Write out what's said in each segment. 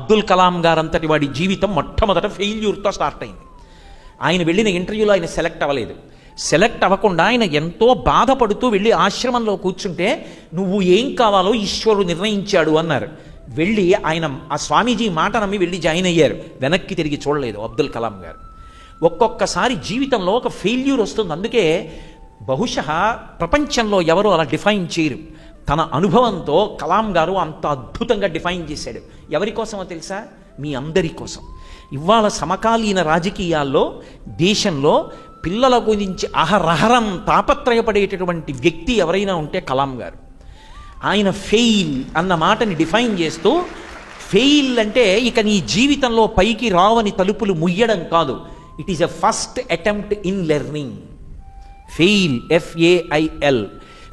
అబ్దుల్ కలాం గారంతటి వాడి జీవితం మొట్టమొదట ఫెయిల్యూర్తో స్టార్ట్ అయింది. ఆయన వెళ్ళిన ఇంటర్వ్యూలో ఆయన సెలెక్ట్ అవ్వలేదు. సెలెక్ట్ అవ్వకుండా ఆయన ఎంతో బాధపడుతూ వెళ్ళి ఆశ్రమంలో కూర్చుంటే నువ్వు ఏం కావాలో ఈశ్వరుడు నిర్ణయించాడు అన్నారు. వెళ్ళి ఆయన ఆ స్వామీజీ మాట నమ్మి వెళ్ళి జాయిన్ అయ్యారు. వెనక్కి తిరిగి చూడలేదు అబ్దుల్ కలాం గారు. ఒక్కొక్కసారి జీవితంలో ఒక ఫెయిల్యూర్ వస్తుంది. అందుకే బహుశः ప్రపంచంలో ఎవరు అలా డిఫైన్ చేయరు. తన అనుభవంతో కలాం గారు అంత అద్భుతంగా డిఫైన్ చేశాడు. ఎవరి కోసమో తెలుసా? మీ అందరి కోసం. ఇవాళ సమకాలీన రాజకీయాల్లో దేశంలో పిల్లల గురించి అహరహరం తాపత్రయపడేటటువంటి వ్యక్తి ఎవరైనా ఉంటే కలాం గారు. ఆయన ఫెయిల్ అన్న మాటని డిఫైన్ చేస్తూ, ఫెయిల్ అంటే ఇక నీ జీవితంలో పైకి రావని తలుపులు ముయ్యడం కాదు, it is a first attempt in learning. Fail, FAIL,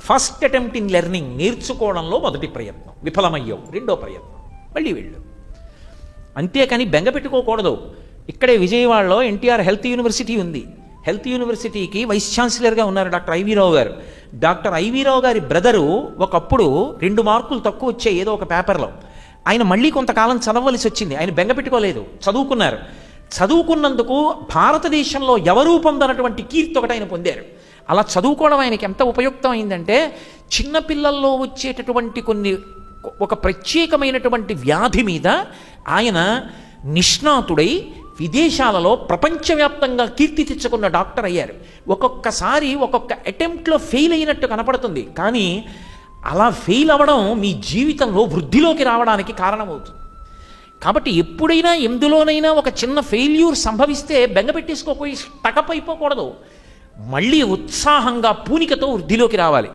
first attempt in learning. నేర్చుకోవడంలో మొదటి ప్రయత్నం, విఫలమయ్యావు, రెండో ప్రయత్నం, మళ్ళీ వెళ్ళు. అంతేకాని బెంగ పెట్టుకోకూడదు. ఇక్కడే విజయవాడలో NTR హెల్త్ యూనివర్సిటీ ఉంది. హెల్త్ యూనివర్సిటీకి వైస్ ఛాన్సలర్గా ఉన్నారు డాక్టర్ ఐవి రావు గారు. డాక్టర్ ఐవి రావు గారి బ్రదరు ఒకప్పుడు 2 మార్కులు తక్కువ వచ్చాయి ఏదో ఒక పేపర్లో. ఆయన మళ్ళీ కొంతకాలం చదవలసి వచ్చింది. ఆయన బెంగ పెట్టుకోలేదు, చదువుకున్నారు. చదువుకున్నందుకు భారతదేశంలో ఎవరూ పొందనటువంటి కీర్తి ఒకటి ఆయన పొందారు. అలా చదువుకోవడం ఆయనకి ఎంత ఉపయుక్తం అయిందంటే, చిన్నపిల్లల్లో వచ్చేటటువంటి ఒక ప్రత్యేకమైనటువంటి వ్యాధి మీద ఆయన నిష్ణాతుడై విదేశాలలో ప్రపంచవ్యాప్తంగా కీర్తి తెచ్చుకున్న డాక్టర్ అయ్యారు. ఒక్కొక్కసారి ఒక్కొక్క అటెంప్ట్లో ఫెయిల్ అయినట్టు కనపడుతుంది, కానీ అలా ఫెయిల్ అవ్వడం మీ జీవితంలో వృద్ధిలోకి రావడానికి కారణమవుతుంది. కాబట్టి ఎప్పుడైనా ఎందులోనైనా ఒక చిన్న ఫెయిల్యూర్ సంభవిస్తే బెంగ పెట్టేసుకోపోయి స్టకప్ అయిపోకూడదు. మళ్ళీ ఉత్సాహంగా పూనికతో వృద్ధిలోకి రావాలి.